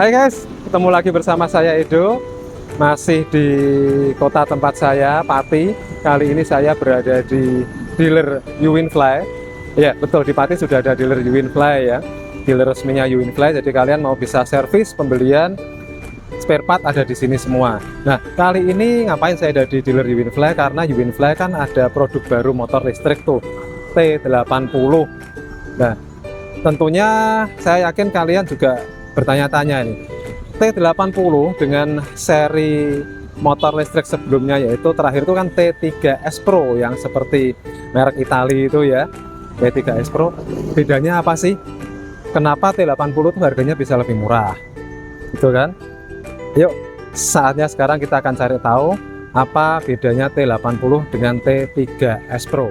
Hai guys, ketemu lagi bersama saya Edo. Masih di kota tempat saya, Pati. Kali ini saya berada di dealer Uwinfly. Ya betul, di Pati sudah ada dealer Uwinfly ya, dealer resminya Uwinfly. Jadi kalian mau bisa servis, pembelian spare part ada di sini semua. Nah, kali ini ngapain saya ada di dealer Uwinfly? Karena Uwinfly kan ada produk baru motor listrik tuh, T80. Nah, tentunya saya yakin kalian juga bertanya-tanya nih, T80 dengan seri motor listrik sebelumnya, yaitu terakhir itu kan T3S Pro yang seperti merek Itali itu ya, T3S Pro. Bedanya apa sih? Kenapa T80 itu harganya bisa lebih murah? Gitu kan? Yuk, saatnya sekarang kita akan cari tahu apa bedanya T80 dengan T3S Pro.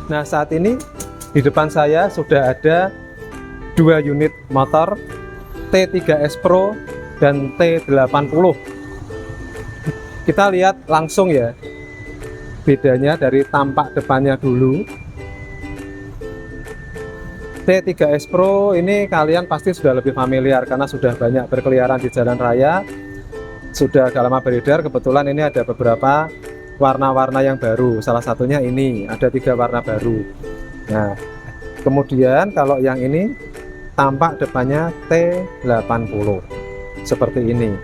Nah, saat ini di depan saya sudah ada dua unit motor T3S Pro dan T80. Kita lihat langsung ya bedanya dari tampak depannya dulu. T3S Pro ini kalian pasti sudah lebih familiar karena sudah banyak berkeliaran di jalan raya, sudah agak lama beredar. Kebetulan ini ada beberapa warna-warna yang baru, salah satunya ini ada 3 warna baru. Nah, kemudian kalau yang ini tampak depannya T80 seperti ini.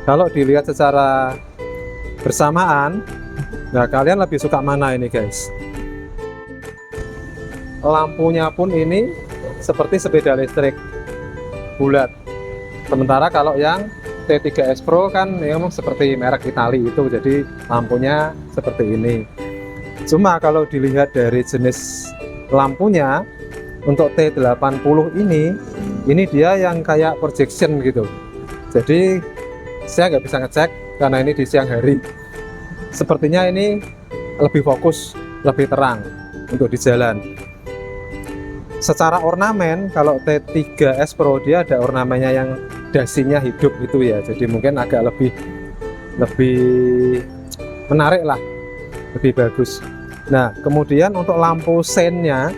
Kalau dilihat secara bersamaan, nah kalian lebih suka mana ini guys? Lampunya pun ini seperti sepeda listrik bulat. Sementara kalau yang T3S Pro kan memang seperti merek Itali itu, jadi lampunya seperti ini. Cuma kalau dilihat dari jenis lampunya, untuk T80 ini dia yang kayak projection gitu. Jadi saya nggak bisa ngecek karena ini di siang hari. Sepertinya ini lebih fokus, lebih terang untuk di jalan. Secara ornamen, kalau T3S Pro dia ada ornamennya yang dasinya hidup gitu ya. Jadi mungkin agak lebih menarik lah, lebih bagus. Nah, kemudian untuk lampu sennya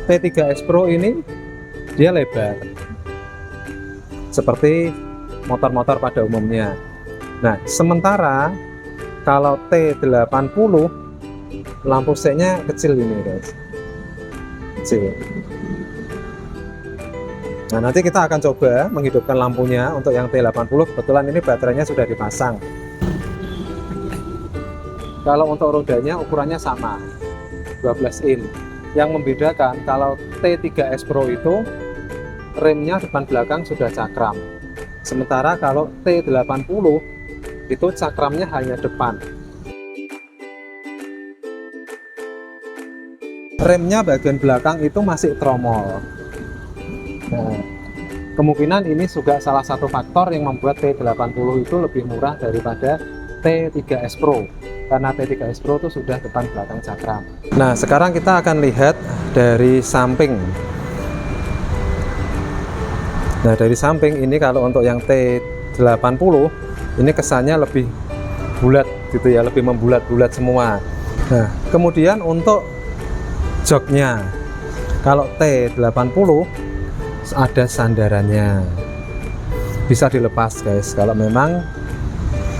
T3S Pro ini dia lebar seperti motor-motor pada umumnya. Nah, sementara kalau T80 lampu sennya kecil ini guys, kecil. Nah, nanti kita akan coba menghidupkan lampunya untuk yang T80. Kebetulan ini baterainya sudah dipasang. Kalau untuk rodanya ukurannya sama, 12 in. Yang membedakan kalau T3S Pro itu remnya depan belakang sudah cakram, sementara kalau T80 itu cakramnya hanya depan. Remnya bagian belakang itu masih tromol. Nah, kemungkinan ini juga salah satu faktor yang membuat T80 itu lebih murah daripada T3S Pro, karena T3S Pro itu sudah depan belakang cakram. Nah, sekarang kita akan lihat dari samping. Nah, dari samping ini kalau untuk yang T80 ini kesannya lebih bulat gitu ya, lebih membulat-bulat semua. Nah, kemudian untuk joknya, kalau T80 ada sandarannya, bisa dilepas guys. Kalau memang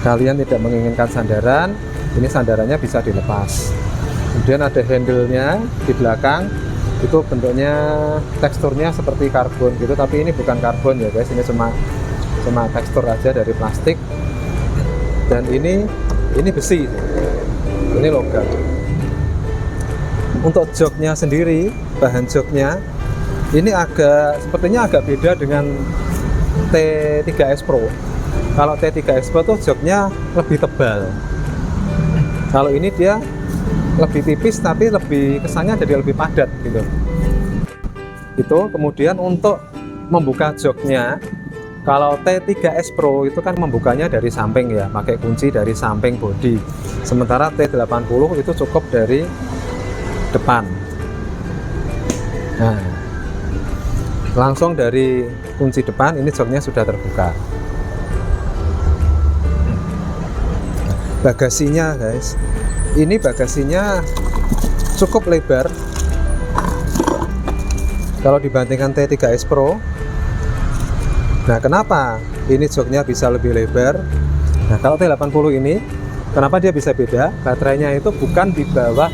kalian tidak menginginkan sandaran, ini sandarannya bisa dilepas. Kemudian ada handle-nya di belakang, itu bentuknya teksturnya seperti karbon gitu, tapi ini bukan karbon ya guys, ini cuma tekstur aja dari plastik. Dan ini besi, ini logam. Untuk joknya sendiri, bahan joknya ini sepertinya agak beda dengan T3S Pro. Kalau T3S Pro tuh joknya lebih tebal. Kalau ini dia lebih tipis tapi lebih kesannya jadi lebih padat gitu. Itu kemudian untuk membuka joknya, kalau T3S Pro itu kan membukanya dari samping ya, pakai kunci dari samping bodi. Sementara T80 itu cukup dari depan. Nah, langsung dari kunci depan ini joknya sudah terbuka. Bagasinya guys, ini bagasinya cukup lebar. Kalau dibandingkan T3S Pro, Nah, kenapa ini joknya bisa lebih lebar? Nah, kalau T80 ini, kenapa dia bisa beda? Baterainya itu bukan di bawah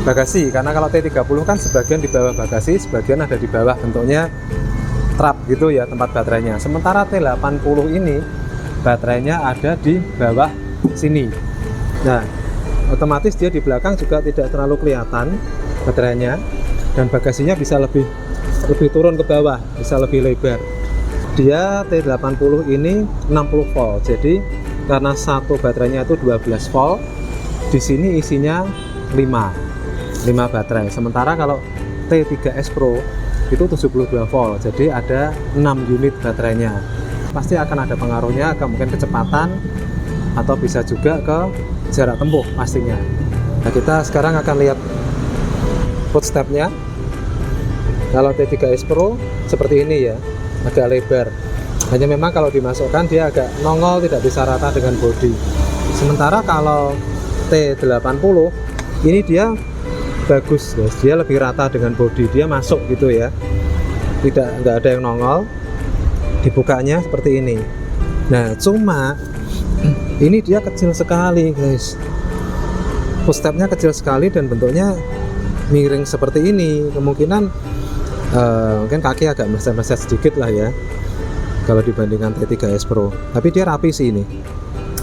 bagasi, karena kalau T30 kan sebagian di bawah bagasi, sebagian ada di bawah, bentuknya trap gitu ya tempat baterainya. Sementara T80 ini baterainya ada di bawah sini. Nah, otomatis dia di belakang juga tidak terlalu kelihatan baterainya, dan bagasinya bisa lebih turun ke bawah, bisa lebih lebar. Dia T80 ini 60 volt, jadi karena satu baterainya itu 12 volt, di sini isinya 5 baterai. Sementara kalau T3S Pro itu 72 volt, jadi ada 6 unit baterainya. Pasti akan ada pengaruhnya ke mungkin kecepatan atau bisa juga ke jarak tempuh pastinya. Nah, kita sekarang akan lihat footstepnya. Kalau T3S Pro seperti ini ya, agak lebar. Hanya memang kalau dimasukkan dia agak nongol, tidak bisa rata dengan bodi. Sementara kalau T80 ini dia bagus, guys. Dia lebih rata dengan bodi, dia masuk gitu ya. Nggak ada yang nongol. Dibukanya seperti ini. Nah, cuma ini dia kecil sekali, guys. Footstepnya kecil sekali dan bentuknya miring seperti ini. Kemungkinan mungkin kaki agak meleset-meleset sedikit lah ya kalau dibandingkan T3S Pro, tapi dia rapi sih ini.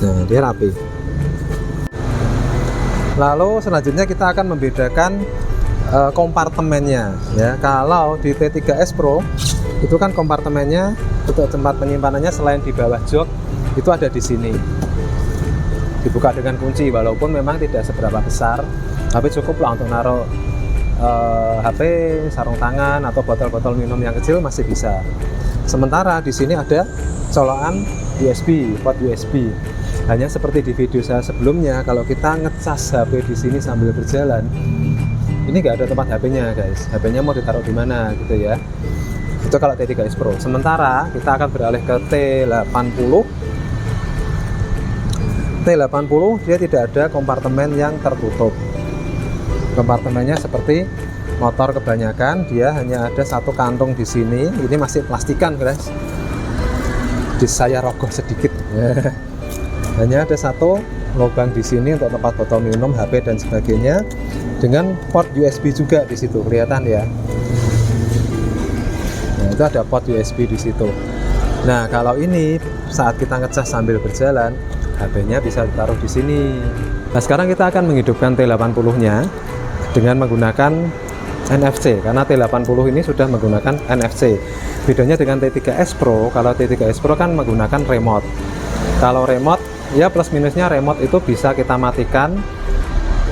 Nah, dia rapi. Lalu selanjutnya kita akan membedakan kompartemennya ya. Kalau di T3S Pro itu kan kompartemennya untuk tempat penyimpanannya selain di bawah jok itu ada di sini, dibuka dengan kunci, walaupun memang tidak seberapa besar, tapi cukup lah untuk naruh HP, sarung tangan, atau botol-botol minum yang kecil masih bisa. Sementara di sini ada colokan USB, port USB. Hanya seperti di video saya sebelumnya, kalau kita ngecas HP di sini sambil berjalan, ini nggak ada tempat HP-nya, guys. HP-nya mau ditaruh di mana gitu ya. Itu kalau T3S Pro. Sementara kita akan beralih ke T80. T80 dia tidak ada kompartemen yang tertutup. Kompartemennya seperti motor kebanyakan, dia hanya ada satu kantung di sini. Ini masih plastikan, guys. Di saya rogoh sedikit. Hanya ada satu lubang di sini untuk tempat botol minum, HP dan sebagainya, dengan port USB juga di situ, kelihatan ya. Nah, itu ada port USB di situ. Nah, kalau ini saat kita ngecas sambil berjalan, HP-nya bisa ditaruh di sini. Nah, sekarang kita akan menghidupkan T80-nya dengan menggunakan NFC, karena T80 ini sudah menggunakan NFC. Bedanya dengan T3S Pro, kalau T3S Pro kan menggunakan remote. Kalau remote, ya plus minusnya remote itu bisa kita matikan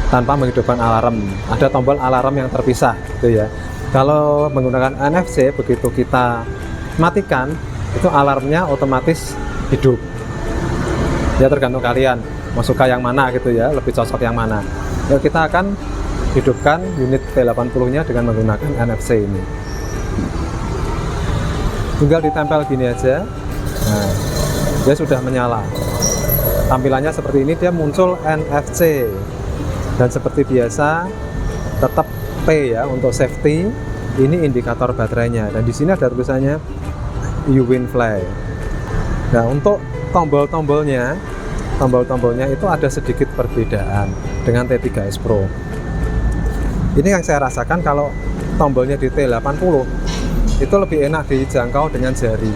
tanpa menghidupkan alarm. Ada tombol alarm yang terpisah gitu ya. Kalau menggunakan NFC, begitu kita matikan, itu alarmnya otomatis hidup. Ya tergantung kalian mau suka yang mana gitu ya, lebih cocok yang mana. Ya, kita akan hidupkan unit T80-nya dengan menggunakan NFC ini. Tinggal ditempel gini aja. Nah, dia sudah menyala. Tampilannya seperti ini, dia muncul NFC. Dan seperti biasa, tetap P ya untuk safety. Ini indikator baterainya. Dan di sini ada tulisannya UWinFly. Nah, untuk tombol-tombolnya itu ada sedikit perbedaan dengan T3S Pro. Ini yang saya rasakan, kalau tombolnya di T80 itu lebih enak dijangkau dengan jari.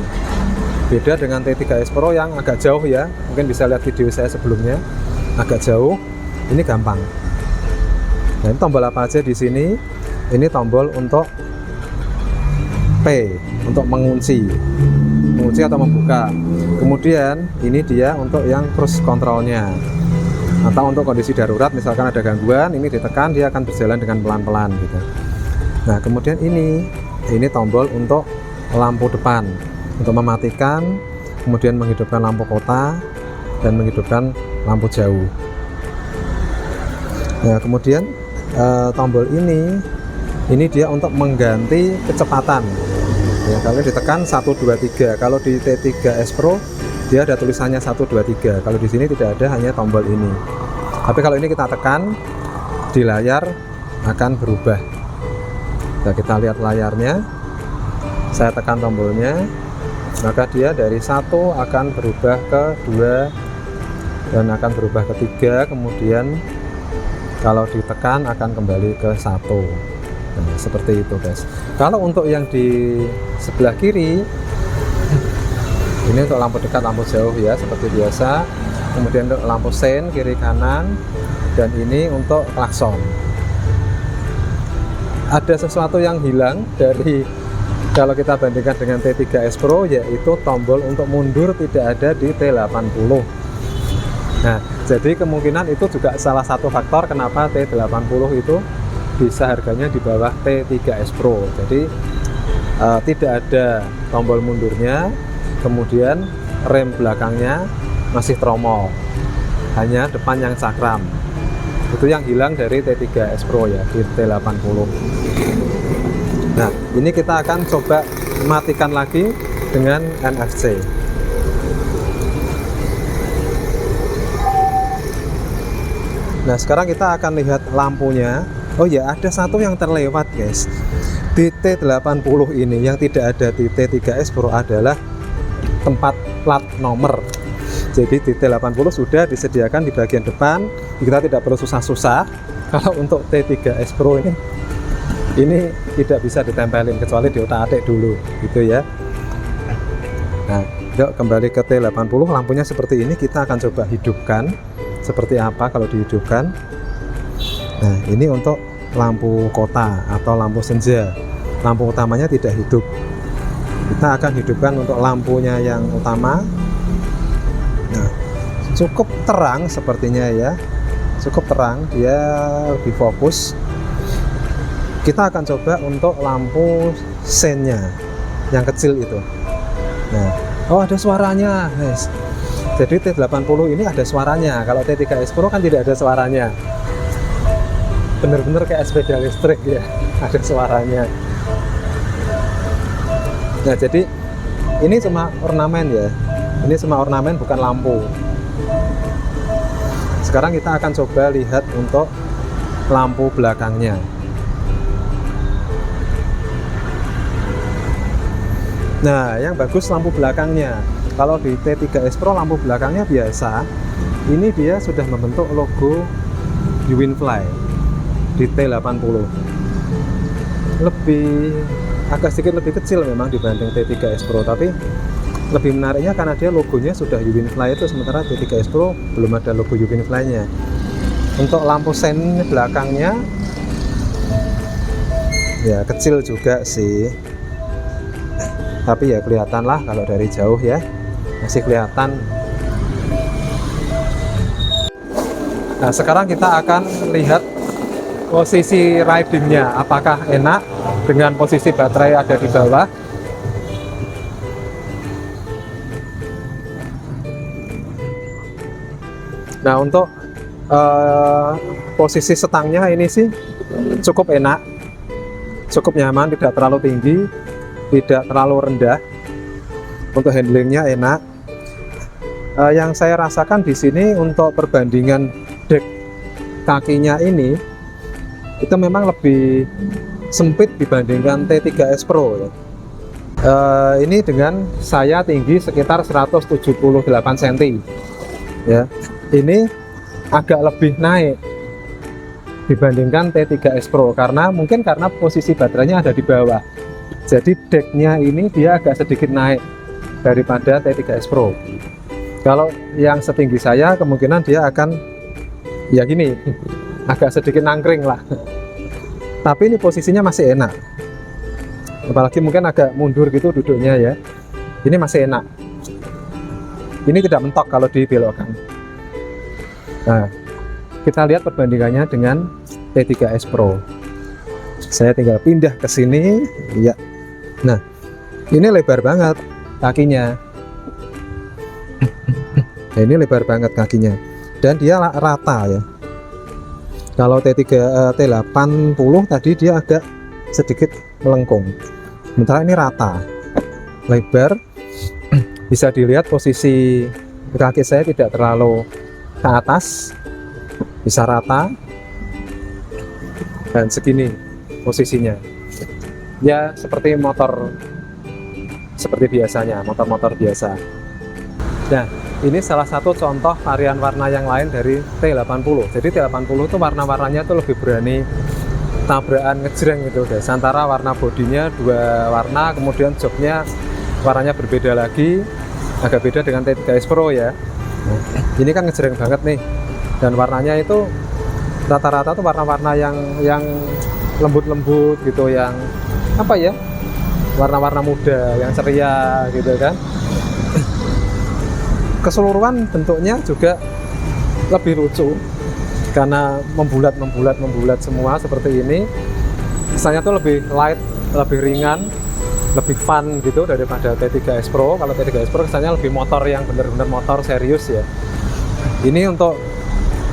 Beda dengan T3S Pro yang agak jauh ya. Mungkin bisa lihat video saya sebelumnya, agak jauh. Ini gampang. Nah, ini tombol apa aja di sini? Ini tombol untuk P, untuk mengunci atau membuka. Kemudian ini dia untuk yang cruise controlnya, atau untuk kondisi darurat, misalkan ada gangguan, ini ditekan, dia akan berjalan dengan pelan-pelan gitu. Nah, kemudian ini tombol untuk lampu depan, untuk mematikan, kemudian menghidupkan lampu kota dan menghidupkan lampu jauh. Nah, kemudian tombol ini dia untuk mengganti kecepatan. Ya, kalau ditekan 1, 2, 3. Kalau di T3S Pro dia ada tulisannya 1, 2, 3. Kalau di sini tidak ada, hanya tombol ini. Tapi kalau ini kita tekan, di layar akan berubah. Nah, kita lihat layarnya. Saya tekan tombolnya, maka dia dari 1 akan berubah ke 2 dan akan berubah ke 3, kemudian kalau ditekan akan kembali ke 1. Nah, seperti itu guys. Kalau untuk yang di sebelah kiri ini untuk lampu dekat, lampu jauh ya seperti biasa, kemudian untuk lampu sein kiri kanan, dan ini untuk klakson. Ada sesuatu yang hilang dari kalau kita bandingkan dengan T3 S Pro, yaitu tombol untuk mundur tidak ada di T80. Nah, jadi kemungkinan itu juga salah satu faktor kenapa T80 itu bisa harganya di bawah T3 S Pro. Jadi tidak ada tombol mundurnya, kemudian rem belakangnya masih tromol, hanya depan yang cakram. Itu yang hilang dari T3 S Pro ya, di T80. Nah, ini kita akan coba matikan lagi dengan NFC. Nah, sekarang kita akan lihat lampunya. Oh ya, ada satu yang terlewat guys. Di T80 ini yang tidak ada di T3 S Pro adalah tempat plat nomor. Jadi di T80 sudah disediakan di bagian depan, kita tidak perlu susah-susah. Kalau untuk T3 S Pro ini tidak bisa ditempelin kecuali diotak-atik dulu gitu ya. Nah, yuk kembali ke T80, lampunya seperti ini. Kita akan coba hidupkan seperti apa kalau dihidupkan. Nah, ini untuk lampu kota atau lampu senja, lampu utamanya tidak hidup. Kita akan hidupkan untuk lampunya yang utama. Nah, cukup terang sepertinya ya, cukup terang, dia lebih fokus. Kita akan coba untuk lampu seinnya yang kecil itu. Nah, oh ada suaranya guys. Jadi T80 ini ada suaranya. Kalau T3 S Pro kan tidak ada suaranya. Bener-bener kayak sepeda listrik ya, ada suaranya. Nah, jadi ini cuma ornamen ya. Ini cuma ornamen, bukan lampu. Sekarang kita akan coba lihat untuk lampu belakangnya. Nah, yang bagus lampu belakangnya. Kalau di T3 S Pro lampu belakangnya biasa, ini dia sudah membentuk logo Uwinfly di T80. Agak sedikit lebih kecil memang dibanding T3 S Pro, tapi lebih menariknya karena dia logonya sudah Uwinfly itu, sementara T3 S Pro belum ada logo Uwinfly-nya. Untuk lampu sein belakangnya ya kecil juga sih, tapi ya kelihatan lah kalau dari jauh ya, masih kelihatan. Nah, sekarang kita akan lihat posisi ridingnya, apakah enak dengan posisi baterai ada di bawah. Nah, untuk posisi setangnya ini sih cukup enak, cukup nyaman, tidak terlalu tinggi, tidak terlalu rendah. Untuk handlingnya enak. Yang saya rasakan di sini untuk perbandingan dek kakinya ini, itu memang lebih sempit dibandingkan T3 S Pro ya. Ini dengan saya tinggi sekitar 178 cm ya, ini agak lebih naik dibandingkan T3 S Pro karena posisi baterainya ada di bawah. Jadi decknya ini dia agak sedikit naik daripada T3 S Pro. Kalau yang setinggi saya kemungkinan dia akan ya gini, agak sedikit nangkring lah. Tapi ini posisinya masih enak, apalagi mungkin agak mundur gitu duduknya ya, ini masih enak. Ini tidak mentok kalau dibelokkan. Nah, kita lihat perbandingannya dengan T3 S Pro. Saya tinggal pindah ke sini ya. Nah, ini lebar banget kakinya. Nah, ini lebar banget kakinya dan dia rata ya. Kalau T80 tadi dia agak sedikit melengkung, sementara ini rata, lebar. Bisa dilihat posisi kaki saya tidak terlalu ke atas, bisa rata, dan segini posisinya ya, seperti motor seperti biasanya, motor-motor biasa. Nah, ini salah satu contoh varian warna yang lain dari T80. Jadi T80 itu warna-warnanya tuh lebih berani tabrakan ngejreng gitu guys. Antara warna bodinya dua warna, kemudian joknya warnanya berbeda lagi, agak beda dengan T3S Pro ya. Nah, ini kan ngejreng banget nih, dan warnanya itu rata-rata tuh warna-warna yang lembut-lembut gitu, yang apa ya, warna-warna muda, yang ceria gitu kan. Keseluruhan bentuknya juga lebih lucu karena membulat semua seperti ini. Kesannya tuh lebih light, lebih ringan, lebih fun gitu daripada T3S Pro. Kalau T3S Pro kesannya lebih motor yang bener-bener motor serius ya. Ini untuk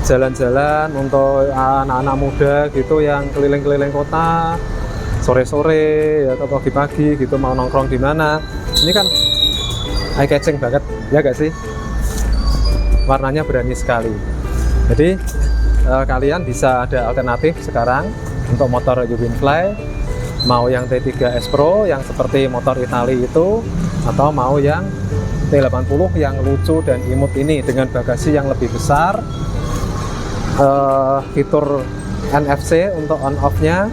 jalan-jalan, untuk anak-anak muda gitu yang keliling-keliling kota sore-sore ya, atau pagi-pagi gitu mau nongkrong di mana. Ini kan eye catching banget ya gak sih? Warnanya berani sekali. Jadi kalian bisa ada alternatif sekarang untuk motor Uwinfly, mau yang T3S Pro yang seperti motor Itali itu, atau mau yang T80 yang lucu dan imut ini dengan bagasi yang lebih besar, fitur NFC untuk on off nya,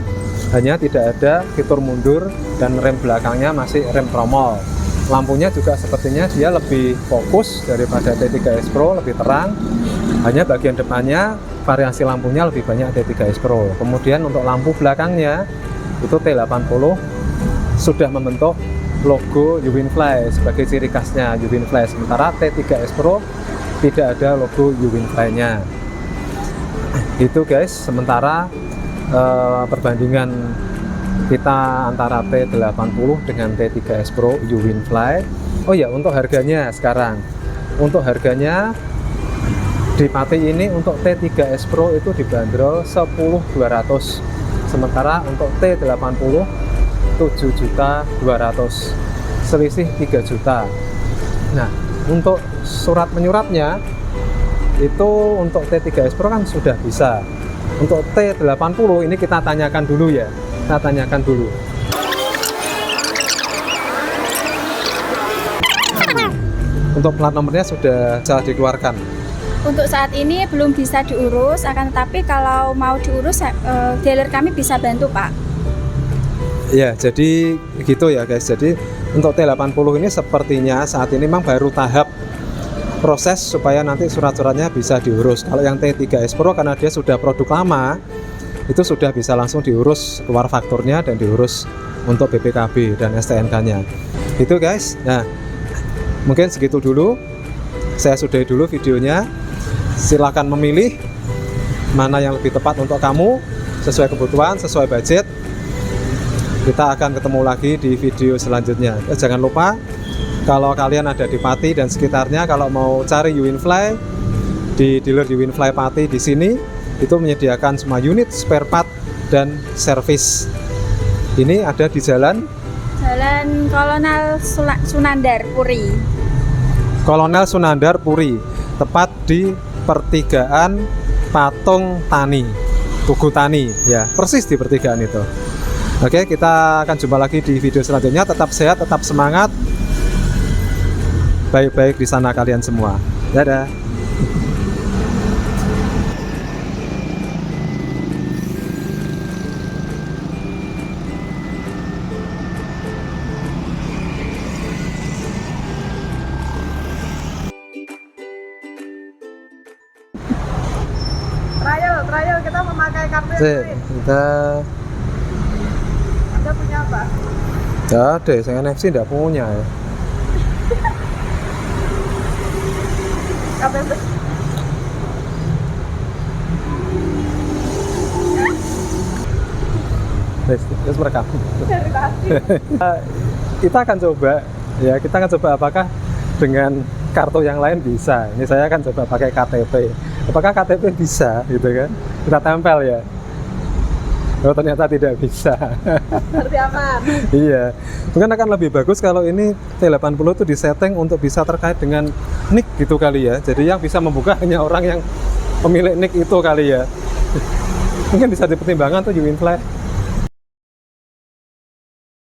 hanya tidak ada fitur mundur, dan rem belakangnya masih rem tromol. Lampunya juga sepertinya dia lebih fokus daripada T3S Pro, lebih terang. Hanya bagian depannya variasi lampunya lebih banyak T3S Pro. Kemudian untuk lampu belakangnya itu T80 sudah membentuk logo Uwinfly sebagai ciri khasnya Uwinfly, sementara T3S Pro tidak ada logo Uwinfly-nya. Itu guys, sementara perbandingan kita antara T80 dengan T3S Pro Uwinfly. Oh ya, untuk harganya sekarang. Untuk harganya di Pati ini untuk T3S Pro itu dibanderol 10.200. Sementara untuk T80 7.200.000. Selisih 3 juta. Nah, untuk surat menyuratnya itu untuk T3S Pro kan sudah bisa. Untuk T80 ini kita tanyakan dulu ya. Kita tanyakan dulu. Untuk plat nomornya sudah dikeluarkan. Untuk saat ini belum bisa diurus, akan tetapi kalau mau diurus, dealer kami bisa bantu, Pak. Ya, jadi gitu ya guys. Jadi untuk T80 ini sepertinya saat ini memang baru tahap proses supaya nanti surat-suratnya bisa diurus. Kalau yang T3S Pro karena dia sudah produk lama, itu sudah bisa langsung diurus keluar fakturnya dan diurus untuk BPKB dan STNK-nya. Gitu guys. Nah, mungkin segitu dulu. Saya sudahi dulu videonya. Silakan memilih mana yang lebih tepat untuk kamu sesuai kebutuhan, sesuai budget. Kita akan ketemu lagi di video selanjutnya. Jangan lupa kalau kalian ada di Pati dan sekitarnya, kalau mau cari Uwinfly di dealer Uwinfly Pati di sini, itu menyediakan semua unit spare part dan servis. Ini ada di Jalan Kolonel Sunandar Puri. Kolonel Sunandar Puri, tepat di pertigaan Patung Tani, Tugu Tani ya, persis di pertigaan itu. Oke, kita akan jumpa lagi di video selanjutnya. Tetap sehat, tetap semangat, baik-baik di sana kalian semua. Dadah. Trial kita memakai KTP. Kita Anda punya apa? nggak ada, saya NFC nggak punya ya. KTP. Terus merekam. Dari tadi. Kita akan coba apakah dengan kartu yang lain bisa. Ini saya akan coba pakai KTP. Apakah KTP bisa gitu kan? Kita tempel ya. Oh, ternyata tidak bisa. Berarti aman. Iya. Mungkin akan lebih bagus kalau ini T80 itu disetting untuk bisa terkait dengan nick gitu kali ya. Jadi yang bisa membuka hanya orang yang pemilik nick itu kali ya. Mungkin bisa dipertimbangkan tuh Uwinfly.